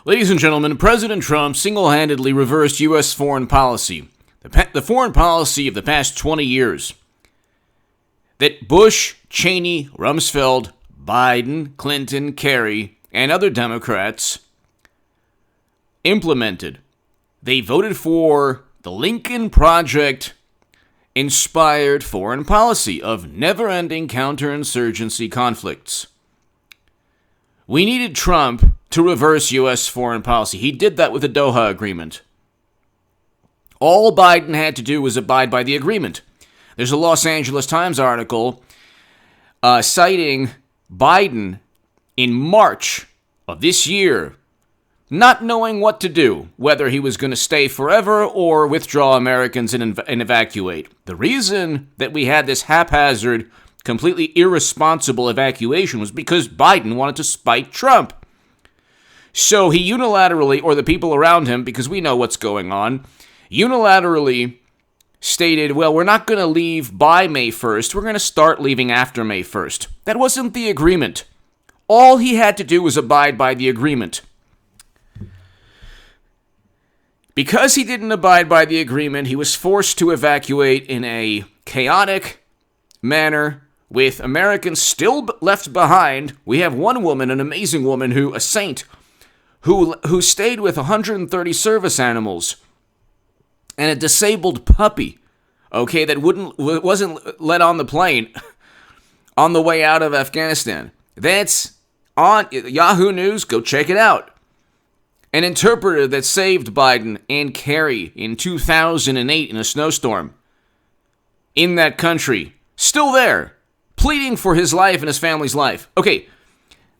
Ladies and gentlemen, President Trump single-handedly reversed U.S. foreign policy. The foreign policy of the past 20 years that Bush, Cheney, Rumsfeld, Biden, Clinton, Kerry, and other Democrats implemented. They voted for the Lincoln Project inspired foreign policy of never-ending counterinsurgency conflicts. We needed Trump to reverse U.S. foreign policy. He did that with the Doha Agreement. All Biden had to do was abide by the agreement. There's a Los Angeles Times article citing Biden in March of this year, not knowing what to do, whether he was going to stay forever or withdraw Americans and evacuate. The reason that we had this haphazard, completely irresponsible evacuation was because Biden wanted to spite Trump. So he unilaterally, or the people around him, because we know what's going on, unilaterally stated, well, we're not going to leave by May 1st. We're going to start leaving after May 1st. That wasn't the agreement. All he had to do was abide by the agreement. Because he didn't abide by the agreement, he was forced to evacuate in a chaotic manner with Americans still left behind. We have one woman, an amazing woman, a saint, who stayed with 130 service animals and a disabled puppy, okay, that wasn't let on the plane on the way out of Afghanistan. That's on Yahoo News. Go check it out. An interpreter that saved Biden and Kerry in 2008 in a snowstorm in that country, still there, pleading for his life and his family's life. Okay,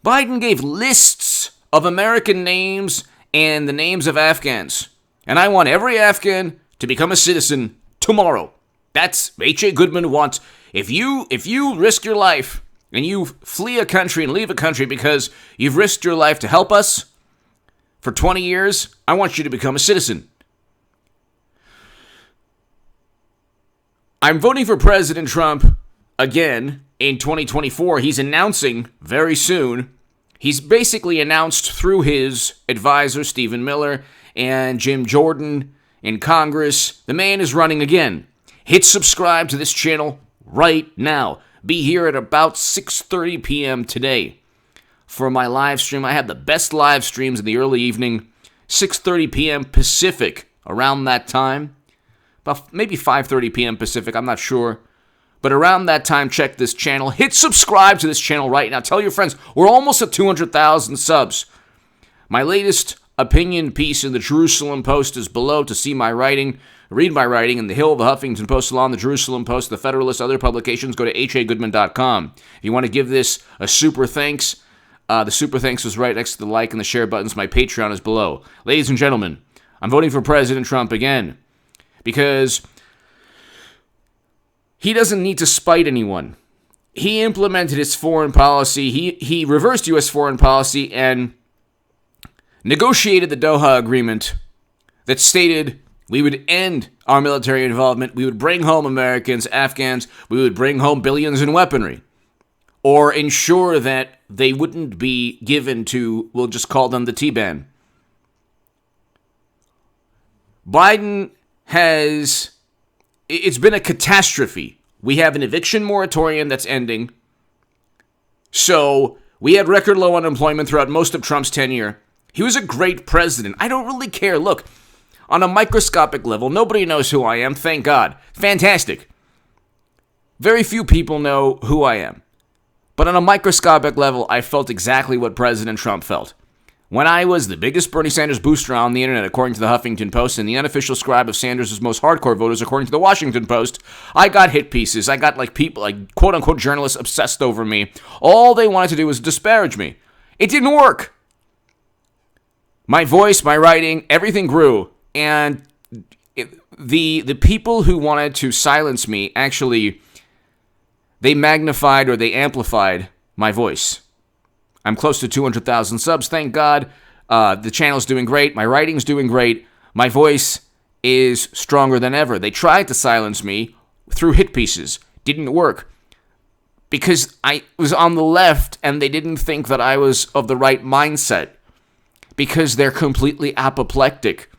Biden gave lists of American names and the names of Afghans. And I want every Afghan to become a citizen tomorrow. That's H.A. Goodman wants. If you risk your life and you flee a country and leave a country because you've risked your life to help us for 20 years, I want you to become a citizen. I'm voting for President Trump again in 2024. He's announcing very soon. He's basically announced through his advisor, Stephen Miller, and Jim Jordan in Congress, the man is running again. Hit subscribe to this channel right now. Be here at about 6:30 p.m. today for my live stream. I have the best live streams in the early evening, 6:30 p.m. Pacific, around that time. About maybe 5:30 p.m. Pacific, I'm not sure. But around that time, check this channel. Hit subscribe to this channel right now. Tell your friends. We're almost at 200,000 subs. My latest opinion piece in the Jerusalem Post is below to see my writing. Read my writing in the Hill, the Huffington Post, Salon, the Jerusalem Post, the Federalist, other publications. Go to hagoodman.com. If you want to give this a super thanks, the super thanks is right next to the like and the share buttons. My Patreon is below. Ladies and gentlemen, I'm voting for President Trump again because he doesn't need to spite anyone. He implemented his foreign policy. He reversed U.S. foreign policy and negotiated the Doha Agreement that stated we would end our military involvement, we would bring home Americans, Afghans, we would bring home billions in weaponry, or ensure that they wouldn't be given to, we'll just call them the T-Ban. Biden it's been a catastrophe. We have an eviction moratorium that's ending. So we had record low unemployment throughout most of Trump's tenure. He was a great president. I don't really care. Look, on a microscopic level, nobody knows who I am. Thank God. Fantastic. Very few people know who I am. But on a microscopic level, I felt exactly what President Trump felt. When I was the biggest Bernie Sanders booster on the internet, according to the Huffington Post, and the unofficial scribe of Sanders' most hardcore voters, according to the Washington Post, I got hit pieces. I got people, quote-unquote journalists obsessed over me. All they wanted to do was disparage me. It didn't work. My voice, my writing, everything grew. And the people who wanted to silence me, actually, they magnified or they amplified my voice. I'm close to 200,000 subs, thank God. The channel's doing great. My writing's doing great. My voice is stronger than ever. They tried to silence me through hit pieces. Didn't work. Because I was on the left and they didn't think that I was of the right mindset. because they're completely apoplectic.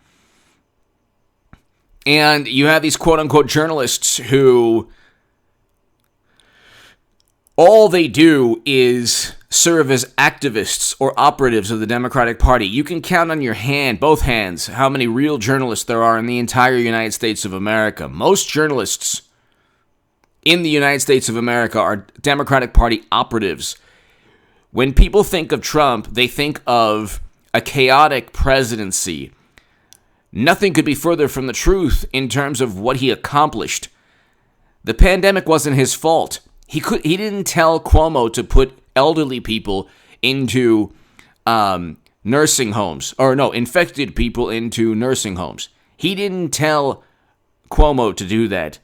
And you have these quote-unquote journalists who all they do is serve as activists or operatives of the Democratic Party. You can count on your hand, both hands, how many real journalists there are in the entire United States of America. Most journalists in the United States of America are Democratic Party operatives. When people think of Trump, they think of a chaotic presidency. Nothing could be further from the truth in terms of what he accomplished. The pandemic wasn't his fault. He didn't tell Cuomo to put elderly people into nursing homes, infected people into nursing homes. He didn't tell Cuomo to do that.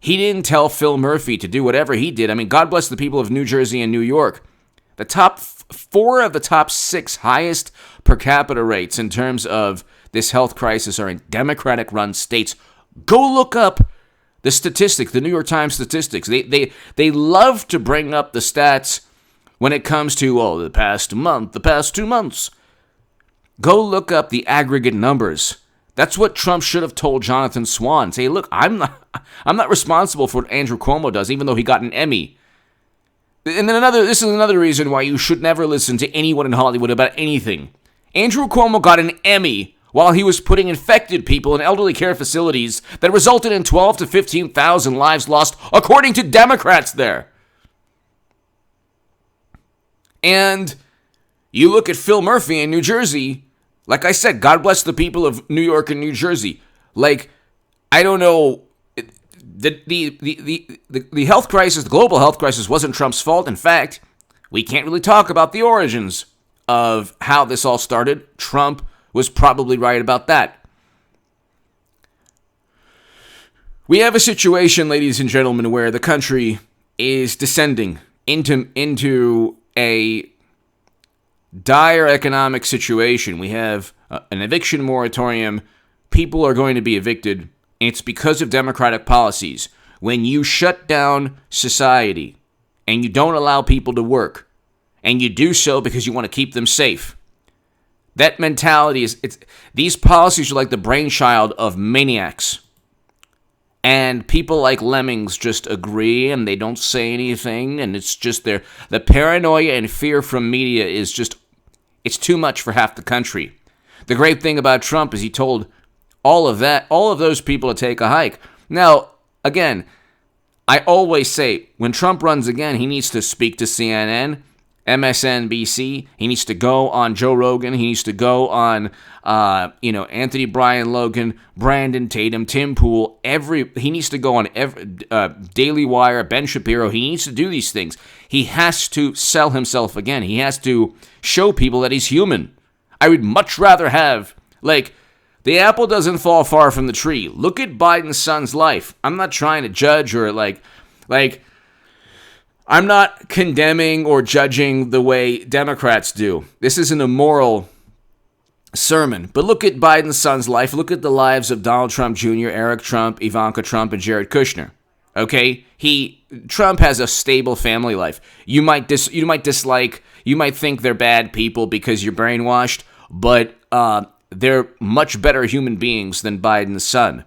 He didn't tell Phil Murphy to do whatever he did. I mean, God bless the people of New Jersey and New York. The top 4 of the top 6 highest per capita rates in terms of this health crisis are in Democratic-run states. Go look up the statistics, the New York Times statistics. They love to bring up the stats when it comes to, the past month, the past 2 months. Go look up the aggregate numbers. That's what Trump should have told Jonathan Swan. Say, look, I'm not responsible for what Andrew Cuomo does, even though he got an Emmy. And then this is another reason why you should never listen to anyone in Hollywood about anything. Andrew Cuomo got an Emmy while he was putting infected people in elderly care facilities that resulted in 12 to 15,000 lives lost, according to Democrats there. And you look at Phil Murphy in New Jersey, like I said, God bless the people of New York and New Jersey. Like, I don't know, the health crisis, the global health crisis wasn't Trump's fault. In fact, we can't really talk about the origins of how this all started. Trump was probably right about that. We have a situation, ladies and gentlemen, where the country is descending into a dire economic situation. We have an eviction moratorium. People are going to be evicted, and it's because of Democratic policies. When you shut down society and you don't allow people to work, and you do so because you want to keep them safe, that mentality these policies are like the brainchild of maniacs. And people like lemmings just agree and they don't say anything, and it's just the paranoia and fear from media is just, it's too much for half the country. The great thing about Trump is he told all of those people to take a hike. Now, again, I always say when Trump runs again, he needs to speak to CNN, MSNBC. He needs to go on Joe Rogan. He needs to go on, Anthony Bryan Logan, Brandon Tatum, Tim Pool. He needs to go on Daily Wire, Ben Shapiro. He needs to do these things. He has to sell himself again. He has to show people that he's human. I would much rather have, the apple doesn't fall far from the tree. Look at Biden's son's life. I'm not trying to judge or I'm not condemning or judging the way Democrats do. This isn't a moral sermon. But look at Biden's son's life. Look at the lives of Donald Trump Jr., Eric Trump, Ivanka Trump, and Jared Kushner. Okay? Trump has a stable family life. You might dislike, you might think they're bad people because you're brainwashed, but they're much better human beings than Biden's son,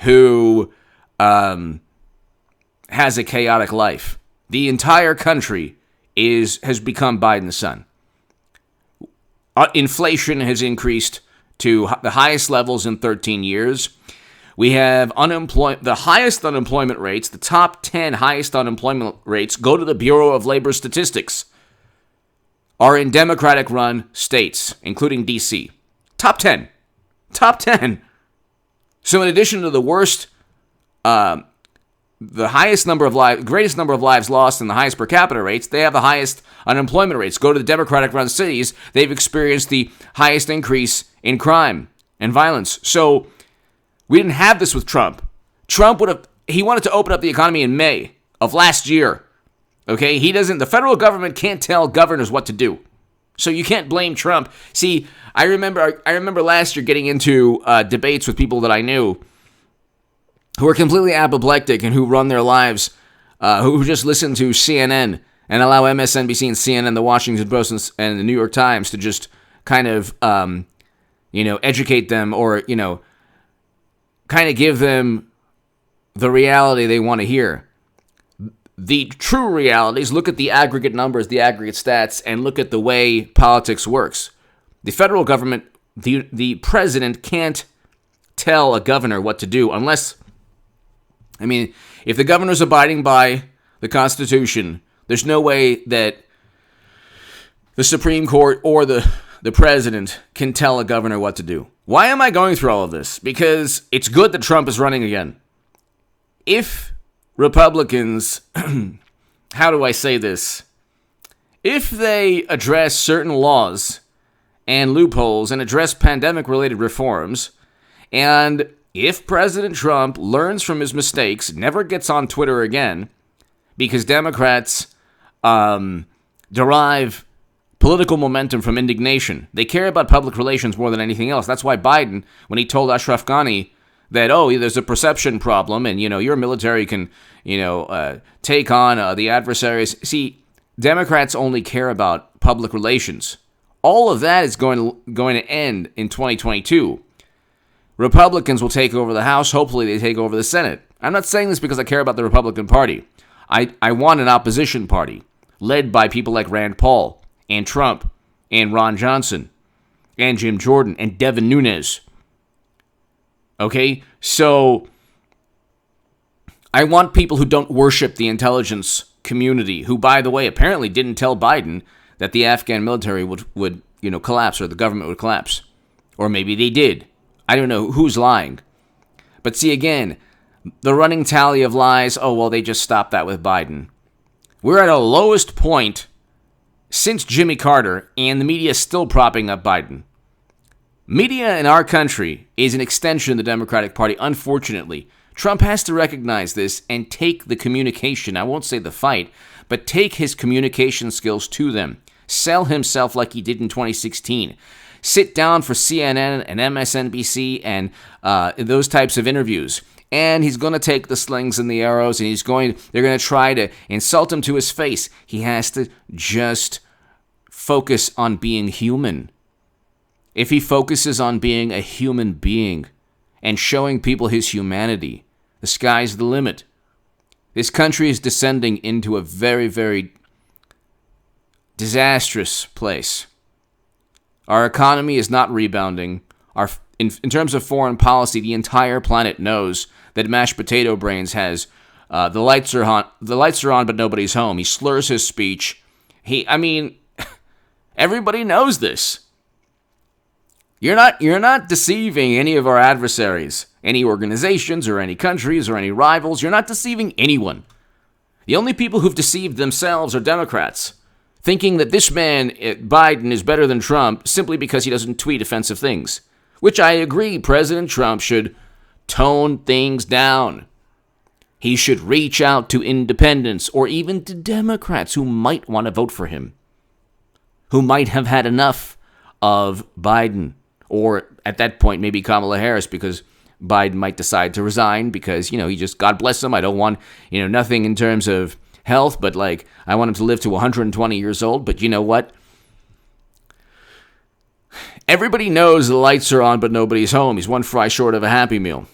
who has a chaotic life. The entire country has become Biden's son. Inflation has increased to the highest levels in 13 years. We have the highest unemployment rates. The top 10 highest unemployment rates, go to the Bureau of Labor Statistics, are in Democratic-run states, including D.C. Top 10. Top 10. So in addition to the worst, the highest number of lives, greatest number of lives lost and the highest per capita rates, they have the highest unemployment rates. Go to the Democratic-run cities, they've experienced the highest increase in crime and violence. So we didn't have this with Trump. He wanted to open up the economy in May of last year. Okay, the federal government can't tell governors what to do. So you can't blame Trump. See, I remember last year getting into debates with people that I knew who are completely apoplectic and who run their lives, who just listen to CNN and allow MSNBC and CNN, the Washington Post, and the New York Times to just kind of, educate them or, kind of give them the reality they want to hear. The true reality is look at the aggregate numbers, the aggregate stats, and look at the way politics works. The federal government, the president can't tell a governor what to do unless, if the governor's abiding by the Constitution, there's no way that the Supreme Court or the president can tell a governor what to do. Why am I going through all of this? Because it's good that Trump is running again. If Republicans, how do I say this? If they address certain laws and loopholes and address pandemic-related reforms, and if President Trump learns from his mistakes, never gets on Twitter again, because Democrats derive political momentum from indignation. They care about public relations more than anything else. That's why Biden, when he told Ashraf Ghani that, there's a perception problem and, your military can, take on the adversaries. See, Democrats only care about public relations. All of that is going to end in 2022. Republicans will take over the House. Hopefully they take over the Senate. I'm not saying this because I care about the Republican Party. I want an opposition party led by people like Rand Paul and Trump and Ron Johnson and Jim Jordan and Devin Nunes. Okay, so I want people who don't worship the intelligence community, who, by the way, apparently didn't tell Biden that the Afghan military would collapse or the government would collapse. Or maybe they did. I don't know who's lying. But see, again, the running tally of lies, they just stopped that with Biden. We're at a lowest point since Jimmy Carter, and the media is still propping up Biden. Media in our country is an extension of the Democratic Party, unfortunately. Trump has to recognize this and take the communication, I won't say the fight, but take his communication skills to them. Sell himself like he did in 2016. Sit down for CNN and MSNBC and those types of interviews. And he's going to take the slings and the arrows, and they're going to try to insult him to his face. He has to just focus on being human. If he focuses on being a human being and showing people his humanity, the sky's the limit. This country is descending into a very, very disastrous place. Our economy is not rebounding. In terms of foreign policy, the entire planet knows that mashed potato brains has the lights are on, but nobody's home. He slurs his speech. Everybody knows this. You're not deceiving any of our adversaries, any organizations or any countries or any rivals. You're not deceiving anyone. The only people who've deceived themselves are Democrats, thinking that this man, Biden, is better than Trump simply because he doesn't tweet offensive things. Which I agree, President Trump should tone things down. He should reach out to independents or even to Democrats who might want to vote for him, who might have had enough of Biden, or at that point maybe Kamala Harris, because Biden might decide to resign because, he just, God bless him, I don't want, nothing in terms of health, but I want him to live to 120 years old, but you know what? Everybody knows the lights are on, but nobody's home. He's one fry short of a Happy Meal.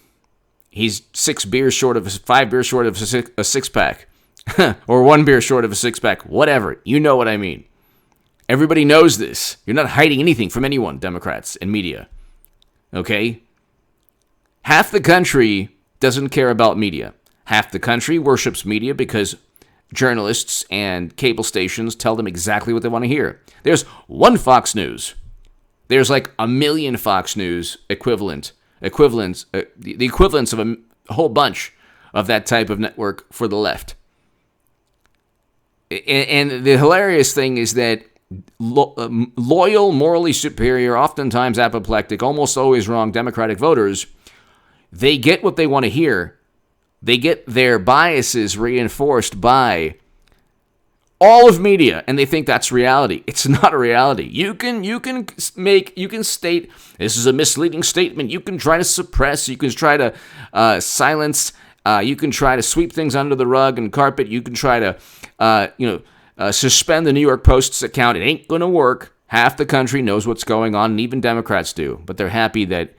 He's 5 beers short of a six-pack. Or 1 beer short of a six-pack. Whatever. You know what I mean. Everybody knows this. You're not hiding anything from anyone, Democrats and media. Okay? Half the country doesn't care about media. Half the country worships media because journalists and cable stations tell them exactly what they want to hear. There's one Fox News. There's like a million Fox News equivalents, the equivalents of a whole bunch of that type of network for the left. And the hilarious thing is that loyal, morally superior, oftentimes apoplectic, almost always wrong Democratic voters, they get what they want to hear. They get their biases reinforced by all of media, and they think that's reality. It's not a reality. You can state this is a misleading statement. You can try to suppress. You can try to silence. You can try to sweep things under the rug and carpet. You can try to suspend the New York Post's account. It ain't gonna work. Half the country knows what's going on, and even Democrats do, but they're happy that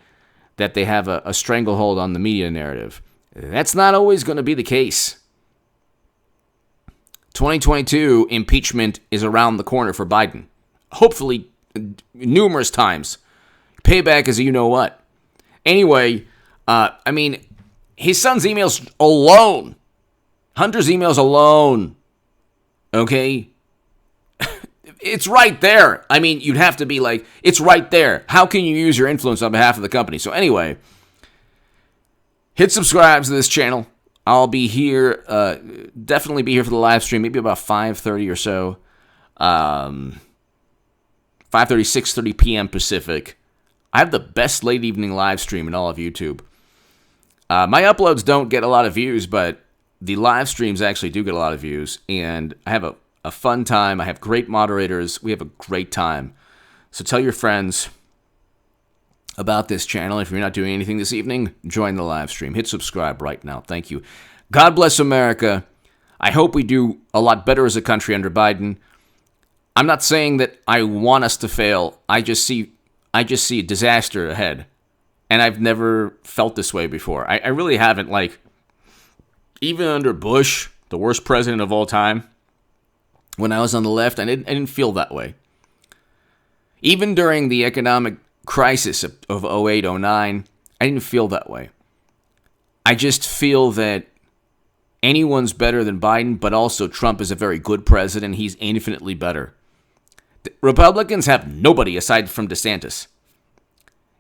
they have a stranglehold on the media narrative. That's not always going to be the case. 2022 impeachment is around the corner for Biden. Hopefully, numerous times. Payback is a you-know-what. Anyway, his son's emails alone, Hunter's emails alone, okay? It's right there. I mean, you'd have to be like, it's right there. How can you use your influence on behalf of the company? So anyway, hit subscribe to this channel. I'll be here, definitely be here for the live stream, maybe about 5:30 or so. 5:30, 6:30 p.m. Pacific. I have the best late evening live stream in all of YouTube. My uploads don't get a lot of views, but the live streams actually do get a lot of views, and I have a fun time. I have great moderators. We have a great time. So tell your friends about this channel. If you're not doing anything this evening, join the live stream. Hit subscribe right now. Thank you. God bless America. I hope we do a lot better as a country under Biden. I'm not saying that I want us to fail. I just see a disaster ahead. And I've never felt this way before. I really haven't. Like, even under Bush, the worst president of all time, when I was on the left, I didn't feel that way. Even during the economic crisis of 08, 09, I didn't feel that way. I just feel that anyone's better than Biden, but also Trump is a very good president. He's infinitely better. The Republicans have nobody aside from DeSantis.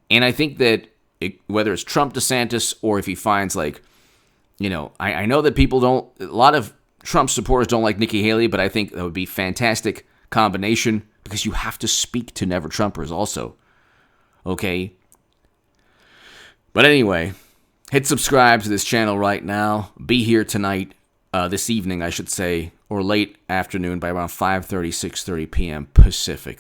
And I think that whether it's Trump, DeSantis, or if he finds I know that a lot of Trump supporters don't like Nikki Haley, but I think that would be a fantastic combination because you have to speak to Never Trumpers also. Okay? But anyway, hit subscribe to this channel right now. Be here tonight, this evening, I should say, or late afternoon by around 5:30, 6:30 p.m. Pacific.